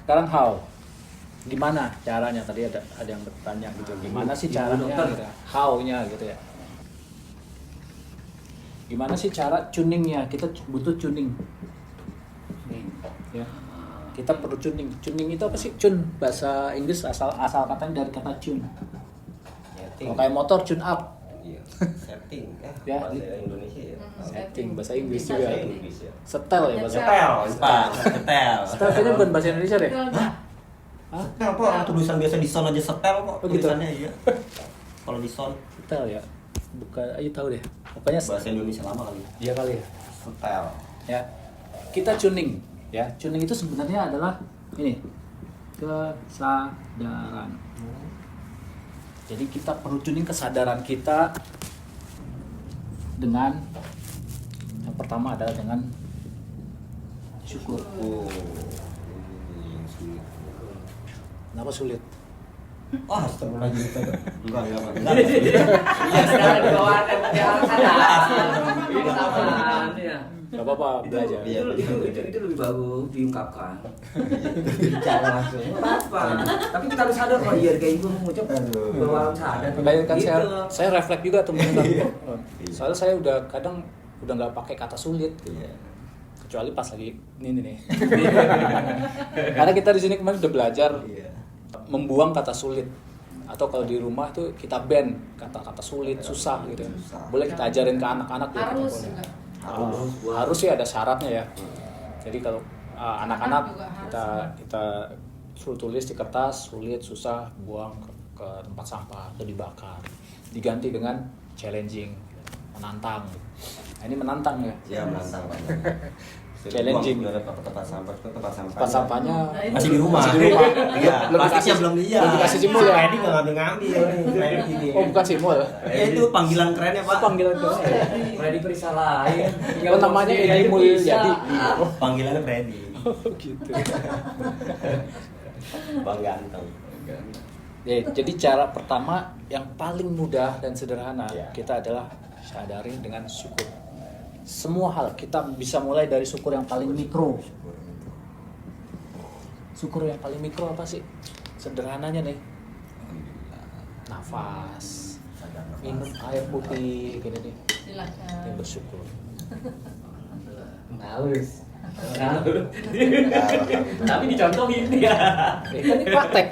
Sekarang how? Gimana caranya? Tadi ada yang bertanya gitu. Gimana sih caranya? Gitu. How-nya gitu ya. Gimana sih cara tuningnya? Kita butuh tuning. Ya. Kita perlu tuning. Tuning itu apa sih? Tune bahasa Inggris asal katanya dari kata tune. Kalau kayak motor tune up. Iya. Setting Ya. Bahasa Indonesia ya. Setting bahasa Inggris juga. Bahasa Inggris ya. Setel ya bahasa. Setel. Setel kayaknya bukan bahasa Indonesia deh. Hah? Setel kok, orang tulisan biasa di sound aja setel kok. Oh, gitu? Tulisannya iya. Kalau di sound Setel ya. Bukan, ayo tahu deh. Pokoknya bahasa Indonesia lama kali. iya kali ya. Setel. Ya. Kita tuning, ya. Tuning itu sebenarnya adalah ini. Kesadaran. Jadi kita perlu tuning kesadaran kita dengan yang pertama adalah dengan syukur. Oh. Ini yang sulit. Kenapa sulit? Wah, astagfirullahaladzim. Enggak. Ya sekarang di bawah yang sadar. Gak apa-apa, belajar. Iya. Itu lebih bagus diungkapkan. Bicara langsung. Apa? Tapi kita harus sadar kok iya kayak ibu mengucap bahwa sadar. Bayangkan Gitu. saya refleks juga teman-teman. Soalnya saya udah kadang udah nggak pakai kata sulit. Iya. Kecuali pas lagi ini nih. Karena kita di sini kemarin udah belajar Iya. membuang kata sulit. Atau kalau di rumah tuh kita ban kata-kata sulit, susah gitu. Susah. Boleh kita ajarin ke anak-anak ya. Harus boleh. juga. Harus sih ada syaratnya ya. Jadi kalau anak-anak juga harus. kita suruh tulis di kertas sulit, susah, buang ke tempat sampah atau dibakar. Diganti dengan challenging, menantang. Nah, ini menantang ya. Ya menantang banyak. Challenging. Udah dapat tempat sampah, Tempat sampahnya masih di rumah. Masih di rumah. Iya, Belum plastiknya dikasih- belum dia. belum dikasih simbol ya? Ini nggak ngambil nih. Oh, bukan simbol. Ya itu panggilan kerennya Pak. Panggilan ke Freddy Perisa lain. Oh, namanya Edi Mulyadi. Oh, panggilannya Freddy. Oh, gitu. Bang Ganteng. Ya, jadi cara pertama yang paling mudah dan sederhana Ya. kita adalah sadari dengan syukur. Semua hal kita bisa mulai dari syukur yang paling mikro. Syukur yang paling mikro apa sih? Sederhananya nih, nafas, minum air putih, gini nih, Silakan. yang bersyukur. Halus. Tapi dicontohin ya. Kan ini praktek.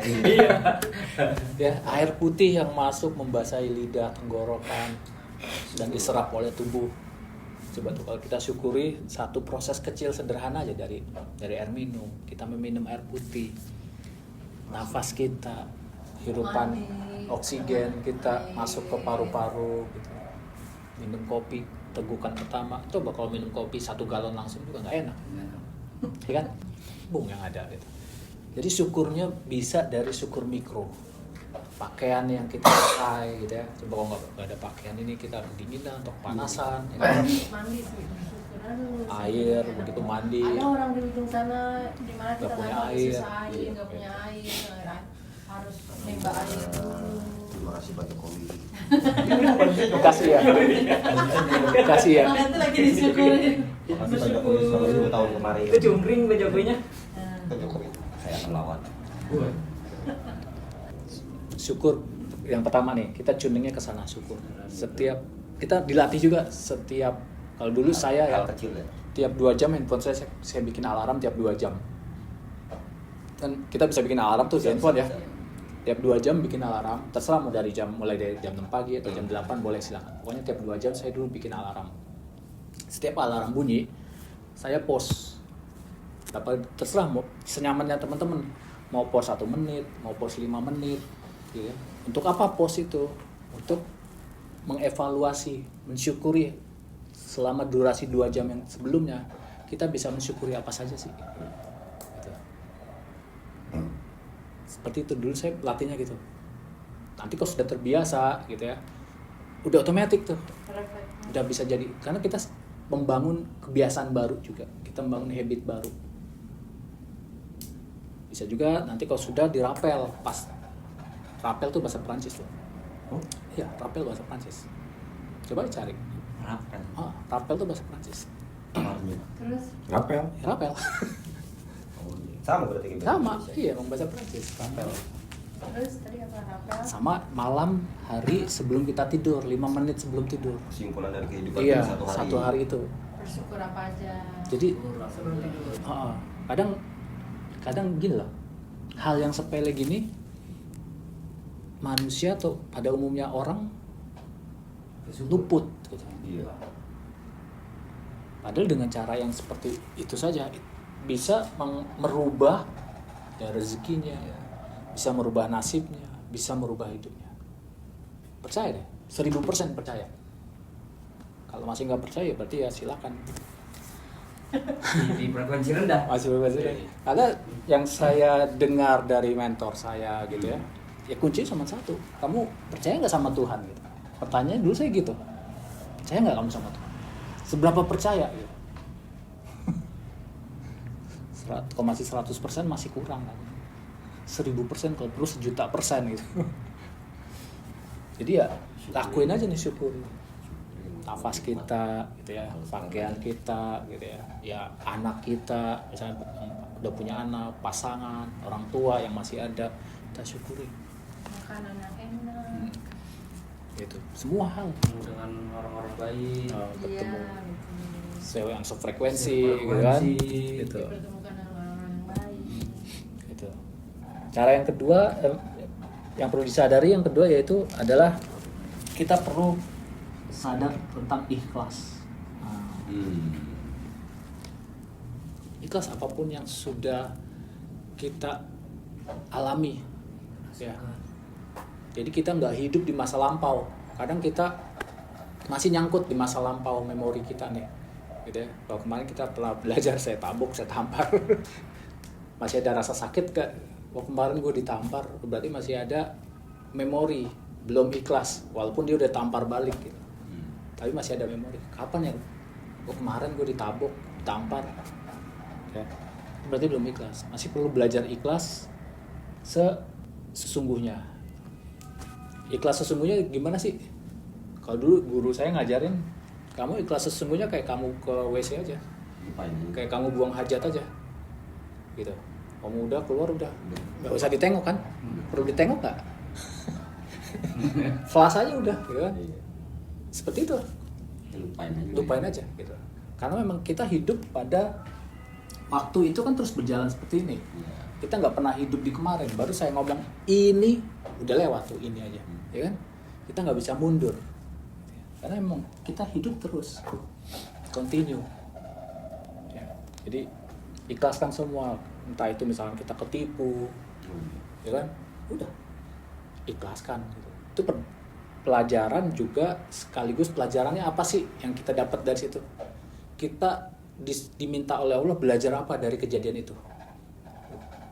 Ya, air putih yang masuk membasahi lidah, tenggorokan, dan diserap oleh tubuh. Coba tuh kalau kita syukuri satu proses kecil sederhana aja dari air minum. Kita meminum air putih, nafas kita, hirupan oksigen kita masuk ke paru-paru gitu. Minum kopi tegukan pertama, coba kalau minum kopi 1 galon langsung juga nggak enak, ya kan? Bung yang ada gitu. Jadi syukurnya bisa dari syukur mikro. Pakaian yang kita pakai gitu ya. Coba kalau nggak ada pakaian ini kita kedinginan atau kepanasan, ya kan? Mandi sih. Syukur. Air begitu mandi. Ada orang di ujung sana di mana Nggak kita punya nggak air. bisa air, nggak punya air, harus nembak air dulu. Terima kasih Pak Jokowi. Kasih ya. Kasih ya. Nah, itu lagi disyukurin. Terima kasih Pak Jokowi selama 10 tahun kemarin. Itu cungkring Jokowinya. Pak Jokowi. Saya akan lawan. Syukur yang pertama nih, kita tuningnya ke sana syukur. Setiap kita dilatih juga setiap kalau dulu saya ya Hal kecil ya. tiap 2 jam handphone saya bikin alarm tiap 2 jam. Kan kita bisa bikin alarm tuh di handphone ya. Tiap 2 jam bikin alarm, terserah mau dari mulai dari jam 6 pagi atau jam 8 boleh silakan. Pokoknya tiap 2 jam saya dulu bikin alarm. Setiap alarm bunyi, saya post. Terserah mau senyamannya teman-teman. Mau post 1 menit, mau post 5 menit. Gitu. Untuk apa post itu? Untuk mengevaluasi, mensyukuri selama durasi 2 jam yang sebelumnya kita bisa mensyukuri apa saja sih. Gitu. Seperti itu dulu saya latihnya gitu. Nanti kalau sudah terbiasa gitu ya, udah otomatis tuh, udah bisa jadi. Karena kita membangun kebiasaan baru juga, kita membangun habit baru. Bisa juga nanti kalau sudah dirapel pas. Rapel tuh bahasa Prancis tuh. Oh, Iya, rapel bahasa Prancis. Coba dicari. rapel. Rapel tuh bahasa Prancis. Terus Rapel. Ya, rapel. Oh, iya. Sama berarti kayak Sama, Indonesia. iya membaca Prancis, rapel. Terus tadi apa rapel? Sama malam hari sebelum kita tidur, 5 menit sebelum tidur. Kesimpulan dari kehidupan Iya, kita satu hari itu. Bersyukur apa aja. Jadi Sebelum tidur. kadang gini loh, hal yang sepele gini manusia atau pada umumnya orang luput gitu. Iya. Padahal dengan cara yang seperti itu saja bisa merubah ya, rezekinya, bisa merubah nasibnya, bisa merubah hidupnya. Percaya deh, 1000% percaya. Kalau masih nggak percaya berarti ya silakan. Di frekuensi rendah. Masih bebas deh. Karena yang saya dengar dari mentor saya gitu ya kunci cuma satu. Kamu percaya nggak sama Tuhan gitu? Pertanyaan dulu saya gitu. Percaya nggak kamu sama Tuhan? Seberapa percaya gitu? Kalau masih 100% masih kurang kan? 1000% kalau perlu 1.000.000% gitu. Jadi ya lakuin aja nih, syukur. Nafas kita gitu ya, pakaian kita gitu ya, ya anak kita misalnya udah punya anak, pasangan, orang tua yang masih ada, kita syukuri. Makanan yang enak. Gitu. Semua hal Dengan orang-orang baik. bertemu Iya, betul. cewek yang sefrekuensi gitu kan. Gitu. Dipertemukan dengan orang-orang yang baik. Gitu. Cara yang kedua yang perlu disadari yang kedua yaitu adalah kita perlu sadar tentang ikhlas. Ikhlas apapun yang sudah kita alami, ya. Jadi kita nggak hidup di masa lampau. Kadang kita masih nyangkut di masa lampau memori kita nih, gitu ya. Kalau kemarin kita telah belajar saya tabuk, saya tampar, masih ada rasa sakit gak? Kemarin gue ditampar, berarti masih ada memori, belum ikhlas, walaupun dia udah tampar balik gitu. Tapi masih ada memori. Kapan ya? Kemarin gue ditabok, tampar. Ya. Berarti belum ikhlas. Masih perlu belajar ikhlas sesungguhnya. Ikhlas sesungguhnya gimana sih? Kalau dulu guru saya ngajarin, kamu ikhlas sesungguhnya kayak kamu ke WC aja. Kayak kamu buang hajat aja. Gitu. Kamu udah keluar udah. Gak usah ditengok kan? Perlu ditengok gak? Flash aja udah, gitu kan? Seperti itu. Lupain aja gitu. Karena memang kita hidup pada waktu itu kan terus berjalan seperti ini. Kita nggak pernah hidup di kemarin. Baru saya ngomong ini udah lewat tuh, ini aja, ya kan? Kita nggak bisa mundur. Karena memang kita hidup terus, continue. Ya. Jadi ikhlaskan semua. Entah itu misalnya kita ketipu, ya kan? Udah ikhlaskan. Gitu. Itu pelajaran juga sekaligus pelajarannya apa sih yang kita dapat dari situ? Kita diminta oleh Allah belajar apa dari kejadian itu?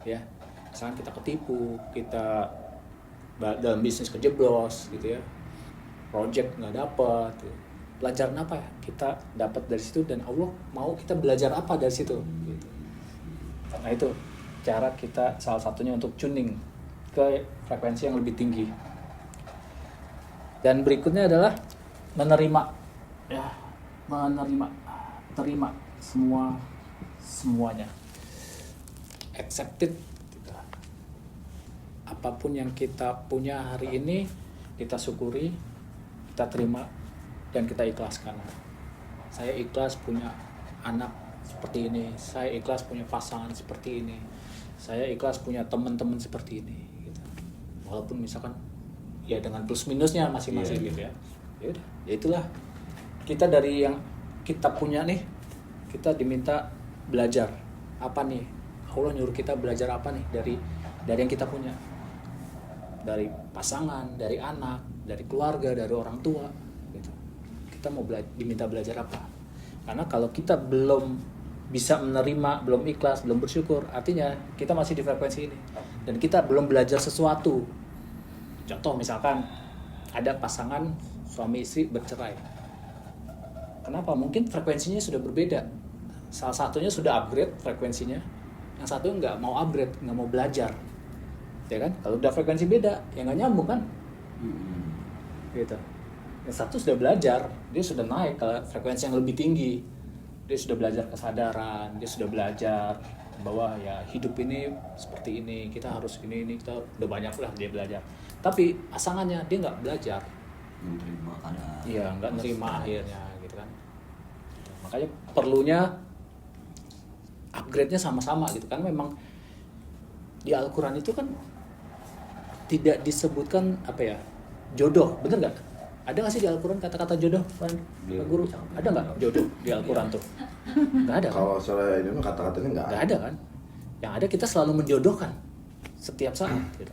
Ya, misalnya kita ketipu, kita dalam bisnis kejeblos, gitu ya, project nggak dapat. Gitu. Pelajaran apa ya kita dapat dari situ dan Allah mau kita belajar apa dari situ? Gitu. Nah itu cara kita salah satunya untuk tuning ke frekuensi yang lebih tinggi. Dan berikutnya adalah menerima, ya, terima semuanya, accepted. Apapun yang kita punya hari ini kita syukuri, kita terima dan kita ikhlaskan. Saya ikhlas punya anak seperti ini, saya ikhlas punya pasangan seperti ini, saya ikhlas punya teman-teman seperti ini. Gitu. Walaupun misalkan ya dengan plus minusnya masing-masing gitu ya. Ya udah, ya itulah kita dari yang kita punya nih, kita diminta belajar apa nih? Allah nyuruh kita belajar apa nih dari yang kita punya, dari pasangan, dari anak, dari keluarga, dari orang tua. Gitu. Kita mau diminta belajar apa? Karena kalau kita belum bisa menerima, belum ikhlas, belum bersyukur, artinya kita masih di frekuensi ini dan kita belum belajar sesuatu. Contoh misalkan ada pasangan suami istri bercerai. Kenapa? Mungkin frekuensinya sudah berbeda. Salah satunya sudah upgrade frekuensinya, yang satu nggak mau upgrade, nggak mau belajar, ya kan? Kalau udah frekuensi beda, ya nggak nyambung kan? Gitu. Yang satu sudah belajar, dia sudah naik ke frekuensi yang lebih tinggi. Dia sudah belajar kesadaran, dia sudah belajar bahwa ya hidup ini seperti ini, kita harus ini kita udah banyak lah dia belajar. Tapi pasangannya dia nggak belajar, Menerima keadaan. iya nggak nerima akhirnya gitu kan. Makanya perlunya upgrade-nya sama-sama gitu kan. Memang di Al-Quran itu kan tidak disebutkan apa ya, jodoh, bener nggak? Ada nggak sih di Al-Quran kata-kata jodoh, Pak Guru? Ada nggak jodoh di Al-Quran tuh? Nggak ada kan? Kalau soal ini mah kata-katanya Nggak ada kan? Yang ada kita selalu menjodohkan setiap saat gitu.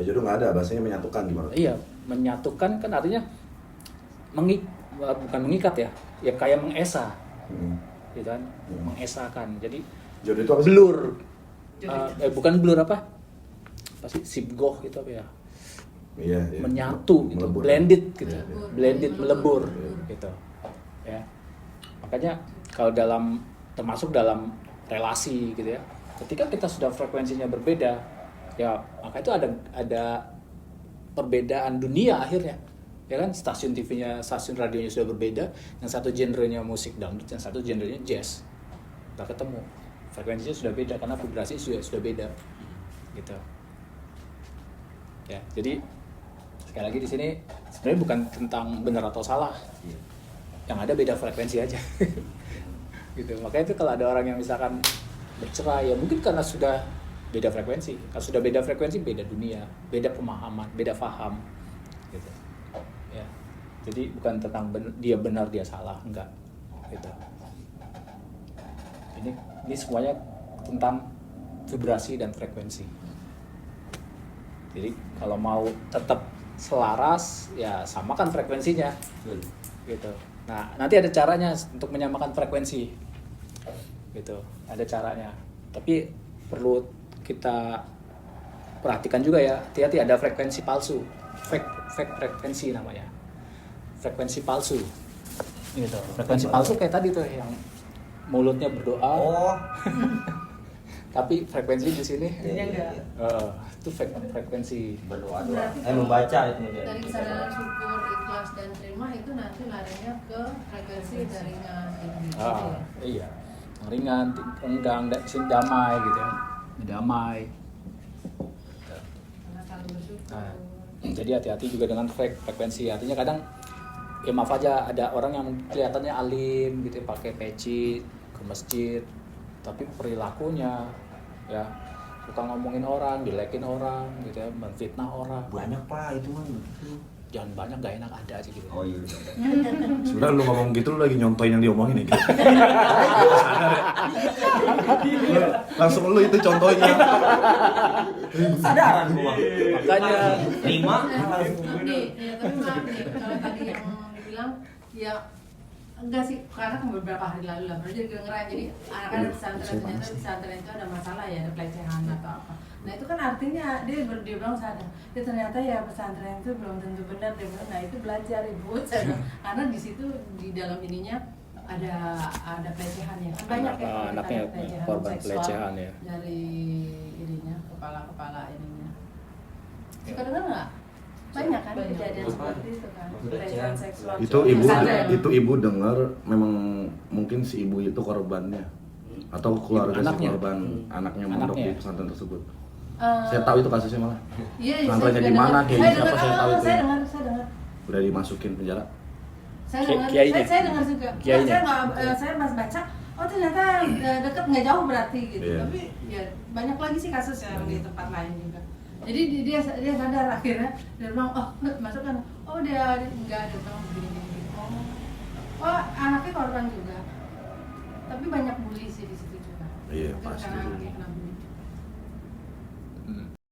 jodoh nggak ada, bahasanya menyatukan gimana? Iya, menyatukan kan artinya bukan mengikat ya, ya kayak mengesa, gitu kan, mengesakan. Jadi Jodoh itu apa sih? blur, bukan blur apa sih, sibgoh gitu apa ya, Iya, iya. menyatu gitu, Melebur. blended gitu, Iya. blended melebur Iya. gitu, ya. Makanya kalau termasuk dalam relasi gitu ya, ketika kita sudah frekuensinya berbeda, ya maka itu ada perbedaan dunia akhirnya, ya kan. Stasiun TV-nya, stasiun radionya sudah berbeda, yang satu genrenya musik dangdut, yang satu genrenya jazz, nggak ketemu, frekuensinya sudah beda karena vibrasi sudah beda, gitu. Ya, jadi sekali lagi di sini sebenarnya bukan tentang benar atau salah, yang ada beda frekuensi aja, gitu. Makanya itu kalau ada orang yang misalkan bercerai, ya mungkin karena sudah beda frekuensi. Kalau sudah beda frekuensi, beda dunia, beda pemahaman, beda paham, gitu. Ya, jadi bukan tentang dia benar dia salah, enggak, gitu. Ini semuanya tentang vibrasi dan frekuensi. Jadi kalau mau tetap selaras, ya samakan frekuensinya, gitu. Nah, nanti ada caranya untuk menyamakan frekuensi, gitu. Ada caranya. Tapi perlu kita perhatikan juga ya, hati-hati ada frekuensi palsu, fake frekuensi namanya, frekuensi palsu, gitu. Frekuensi palsu kayak tadi tuh yang mulutnya berdoa, Oh. tapi frekuensi di sini, Iya, enggak. itu fake frekuensi. Berdoa Berarti doa. Membaca itu dia. dari kesadaran syukur, ikhlas dan terima itu nanti larinya ke frekuensi dari gitu ya. Iya, yang ringan, renggang, damai gitu ya, damai. Karena selalu bersyukur. Nah, jadi hati-hati juga dengan frekuensi. Artinya kadang ya maaf aja ada orang yang kelihatannya alim gitu ya, pakai peci ke masjid, tapi perilakunya ya suka ngomongin orang, dilekin orang gitu ya, menfitnah orang. Banyak Pak itu mah. Jangan banyak, gak enak, ada aja gitu. Oh iya. Sebenarnya lu ngomong gitu lu lagi nyontoin yang diomongin nih. Langsung lu itu contohnya. Sadaran gua. Makanya Terima. Nih, ya tapi maaf nih, kalau tadi yang dibilang ya enggak sih, karena beberapa hari lalu lah baru jadi kedengeran. Jadi anak-anak pesantren, ternyata di pesantren itu ada masalah ya, ada pelecehan atau apa. Nah itu kan artinya dia bilang sadar, ya ternyata ya pesantren itu belum tentu benar. Dia bilang, nah itu belajar ibu, karena di situ di dalam ininya ada pelecehan ya, kan banyak ya anaknya pelecehan korban seksual pelecehan ya. dari ininya kepala ininya. Suka dengar nggak? Banyak kan kejadian seperti itu kan, pelecehan seksual. Itu ibu dengar memang mungkin si ibu itu korbannya atau keluarga si Anaknya. korban anaknya mondok Anaknya. di pesantren tersebut. Saya tahu itu kasusnya malah. Iya, Pesantrennya saya di mana, dengar. kiai siapa saya tahu itu. Saya dengar. Udah dimasukin penjara. Saya dengar. Kiainya? Saya dengar juga. Kiainya? Saya nggak, saya pas baca, oh ternyata deket nggak jauh berarti gitu. Iya. Tapi ya banyak lagi sih kasus yang di tempat lain juga. Jadi dia sadar akhirnya, dia bilang, oh masuk kan, oh dia nggak ada bilang begini. Oh anaknya korban juga. Tapi banyak bully sih di situ juga. Iya, Mungkin pasti. karena anaknya kena bully.